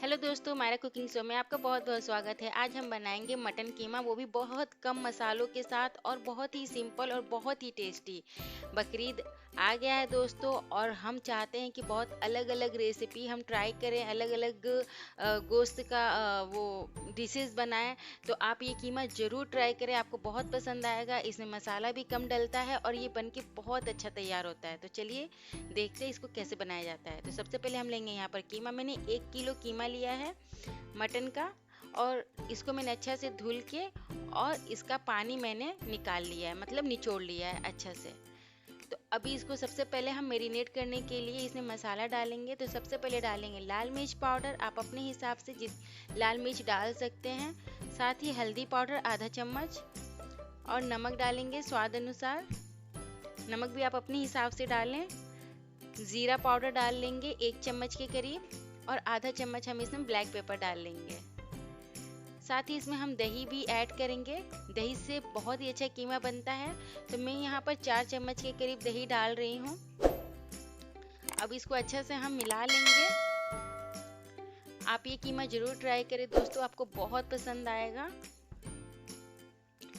Hello दोस्तों, हमारा cooking show में आपका बहुत बहुत स्वागत है। आज हम बनाएंगे मटन कीमा, वो भी बहुत कम मसालों के साथ और बहुत ही सिंपल और बहुत ही टेस्टी। बकरीद आ गया है दोस्तों, और हम चाहते हैं कि बहुत अलग अलग रेसिपी हम ट्राई करें, अलग अलग गोश्त का वो डिशेस बनाएं। तो आप ये कीमा ज़रूर ट्राई करें, आपको बहुत पसंद आएगा। इसमें मसाला भी कम डलता है और ये बन के बहुत अच्छा तैयार होता है। तो चलिए देखते हैं इसको कैसे बनाया जाता है। तो सबसे पहले हम लेंगे यहाँ पर कीमा। मैंने 1 किलो कीमा लिया है मटन का, और इसको मैंने अच्छा से धुल के और इसका पानी मैंने निकाल लिया है, मतलब निचोड़ लिया है अच्छा से। तो अभी इसको सबसे पहले हम मैरिनेट करने के लिए इसमें मसाला डालेंगे। तो सबसे पहले डालेंगे लाल मिर्च पाउडर, आप अपने हिसाब से जिस लाल मिर्च डाल सकते हैं। साथ ही हल्दी पाउडर आधा चम्मच, और नमक डालेंगे स्वाद अनुसार। नमक भी आप अपने हिसाब से डालें। जीरा पाउडर डाल लेंगे 1 चम्मच के करीब, और आधा चम्मच हम इसमें ब्लैक पेपर डाल लेंगे। साथ ही इसमें हम दही भी ऐड करेंगे। दही से बहुत ही अच्छा कीमा बनता है। तो मैं यहाँ पर 4 चम्मच के करीब दही डाल रही हूँ। अब इसको अच्छा से हम मिला लेंगे। आप ये कीमा जरूर ट्राई करें दोस्तों, आपको बहुत पसंद आएगा।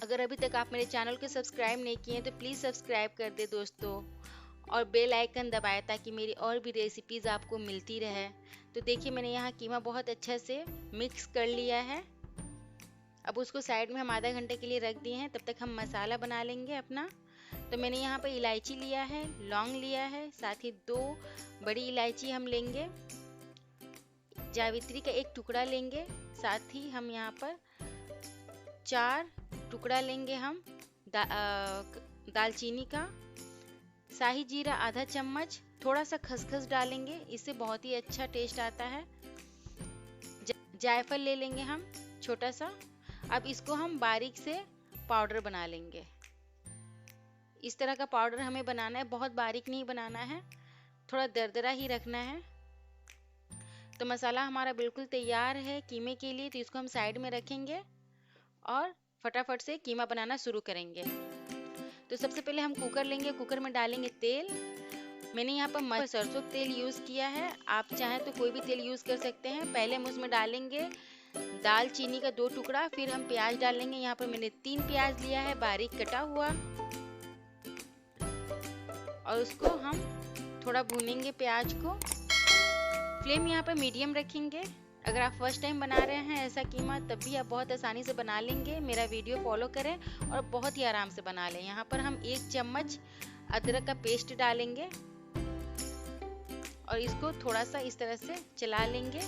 अगर अभी तक आप मेरे चैनल को सब्सक्राइब नहीं किए हैं तो प्लीज़ सब्सक्राइब कर दे दोस्तों, और बेल आइकन दबाएं ताकि मेरी और भी रेसिपीज़ आपको मिलती रहे। तो देखिए मैंने यहाँ कीमा बहुत अच्छा से मिक्स कर लिया है। अब उसको साइड में हम आधा घंटे के लिए रख दिए हैं। तब तक हम मसाला बना लेंगे अपना। तो मैंने यहाँ पर इलायची लिया है, लौंग लिया है, साथ ही 2 बड़ी इलायची हम लेंगे, जावित्री का 1 टुकड़ा लेंगे, साथ ही हम यहाँ पर 4 टुकड़ा लेंगे हम दालचीनी का, शाही जीरा आधा चम्मच, थोड़ा सा खसखस डालेंगे, इससे बहुत ही अच्छा टेस्ट आता है। जायफल ले लेंगे हम छोटा सा। अब इसको हम बारीक से पाउडर बना लेंगे। इस तरह का पाउडर हमें बनाना है, बहुत बारीक नहीं बनाना है, थोड़ा दरदरा ही रखना है। तो मसाला हमारा बिल्कुल तैयार है कीमे के लिए। तो इसको हम साइड में रखेंगे और फटाफट से कीमा बनाना शुरू करेंगे। तो सबसे पहले हम कुकर लेंगे, कुकर में डालेंगे तेल। मैंने यहाँ पर सरसों तेल यूज़ किया है, आप चाहें तो कोई भी तेल यूज़ कर सकते हैं। पहले हम उसमें डालेंगे दालचीनी का 2 टुकड़ा, फिर हम प्याज डालेंगे। यहाँ पर मैंने 3 प्याज लिया है बारीक कटा हुआ, और उसको हम थोड़ा भूनेंगे प्याज को। फ्लेम यहाँ पर मीडियम रखेंगे। अगर आप फर्स्ट टाइम बना रहे हैं ऐसा कीमा, तब भी आप बहुत आसानी से बना लेंगे। मेरा वीडियो फॉलो करें और बहुत ही आराम से बना लें। यहाँ पर हम 1 चम्मच अदरक का पेस्ट डालेंगे और इसको थोड़ा सा इस तरह से चला लेंगे।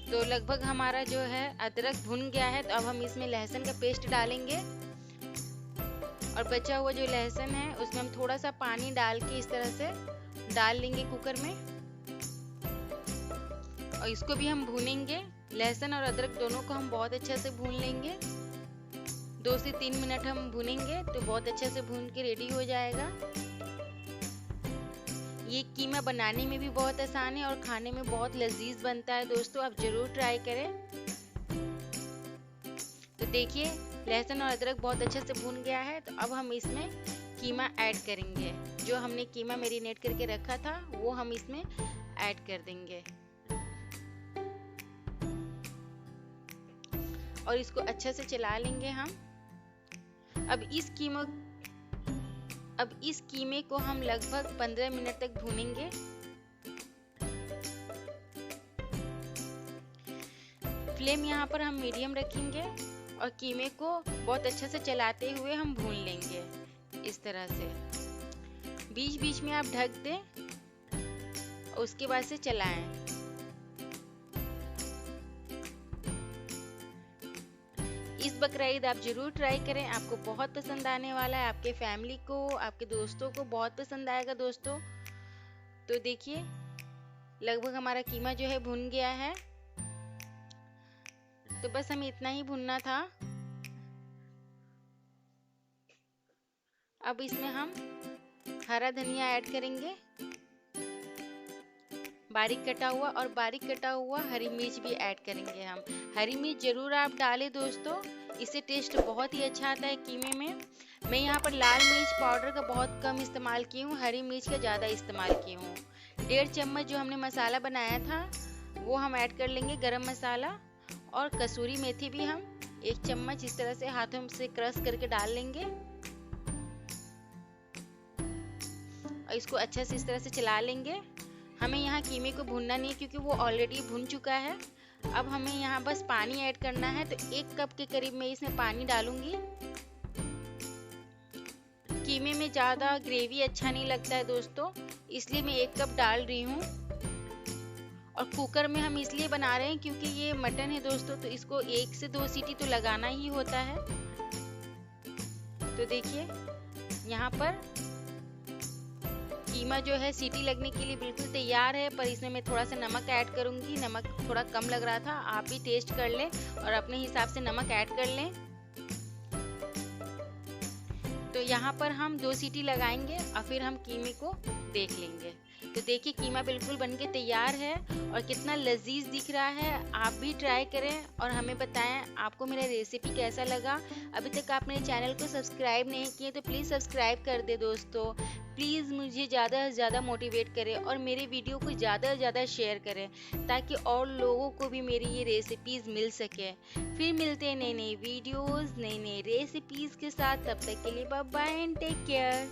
तो लगभग हमारा जो है अदरक भुन गया है। तो अब हम इसमें लहसुन का पेस्ट डालेंगे, और बचा हुआ जो लहसुन है उसमें हम थोड़ा सा पानी डाल के इस तरह से डाल लेंगे कुकर में, और इसको भी हम भूनेंगे। लहसुन और अदरक दोनों को हम बहुत अच्छे से भून लेंगे। 2 से 3 मिनट हम भूनेंगे तो बहुत अच्छे से भून के रेडी हो जाएगा। ये कीमा बनाने में भी बहुत आसान है और खाने में बहुत लजीज बनता है दोस्तों, आप जरूर ट्राई करें। तो देखिए लहसुन और अदरक बहुत अच्छे से भून गया है। तो अब हम इसमें कीमा ऐड करेंगे। जो हमने कीमा मैरिनेट करके रखा था वो हम इसमें ऐड कर देंगे, और इसको अच्छे से चला लेंगे हम। अब इस कीमे को हम लगभग 15 मिनट तक भूनेंगे। फ्लेम यहाँ पर हम मीडियम रखेंगे और कीमे को बहुत अच्छे से चलाते हुए हम भून लेंगे इस तरह से। बीच बीच में आप ढक दें और उसके बाद से चलाएं। इस बकरा ईद आप जरूर ट्राई करें, आपको बहुत पसंद आने वाला है। आपके फैमिली को, आपके दोस्तों को बहुत पसंद आएगा दोस्तों। तो देखिए लगभग हमारा कीमा जो है भुन गया है। तो बस हमें इतना ही भुनना था। अब इसमें हम हरा धनिया ऐड करेंगे। बारीक कटा हुआ, और बारीक कटा हुआ हरी मिर्च भी ऐड करेंगे हम। हरी मिर्च जरूर आप डालें दोस्तों, इससे टेस्ट बहुत ही अच्छा आता है कीमे में। मैं यहाँ पर लाल मिर्च पाउडर का बहुत कम इस्तेमाल की हूँ, हरी मिर्च का ज़्यादा इस्तेमाल की हूँ। 1.5 चम्मच जो हमने मसाला बनाया था वो हम ऐड कर लेंगे, गरम मसाला। और कसूरी मेथी भी हम 1 चम्मच इस तरह से हाथों से क्रश करके डाल लेंगे, और इसको अच्छे से इस तरह से चला लेंगे। हमें यहाँ कीमे को भूनना नहीं है क्योंकि वो ऑलरेडी भुन चुका है। अब हमें यहाँ बस पानी ऐड करना है, तो 1 कप के करीब मैं इसमें पानी डालूंगी। कीमे में ज़्यादा ग्रेवी अच्छा नहीं लगता है दोस्तों, इसलिए मैं 1 कप डाल रही हूँ। और कुकर में हम इसलिए बना रहे हैं क्योंकि ये मटन है दोस्तों, तो इसको 1 से 2 सीटी तो लगाना ही होता है। तो देखिए यहाँ पर कीमा जो है सीटी लगने के लिए बिल्कुल तैयार है, पर इसमें मैं थोड़ा सा नमक ऐड करूंगी। नमक थोड़ा कम लग रहा था, आप भी टेस्ट कर लें और अपने हिसाब से नमक ऐड कर लें। तो यहाँ पर हम 2 सीटी लगाएंगे और फिर हम कीमे को देख लेंगे। तो देखिए कीमा बिल्कुल बनके तैयार है और कितना लजीज दिख रहा है। आप भी ट्राई करें और हमें बताएं आपको मेरा रेसिपी कैसा लगा। अभी तक आप मेरे चैनल को सब्सक्राइब नहीं किए तो प्लीज़ सब्सक्राइब कर दे दोस्तों। प्लीज़ मुझे ज़्यादा से ज़्यादा मोटिवेट करें और मेरे वीडियो को ज़्यादा से ज़्यादा शेयर करें ताकि और लोगों को भी मेरी ये रेसिपीज़ मिल सके। फिर मिलते हैं नई नई वीडियोज़, नई नई रेसिपीज़ के साथ। तब तक के लिए bye bye and take care.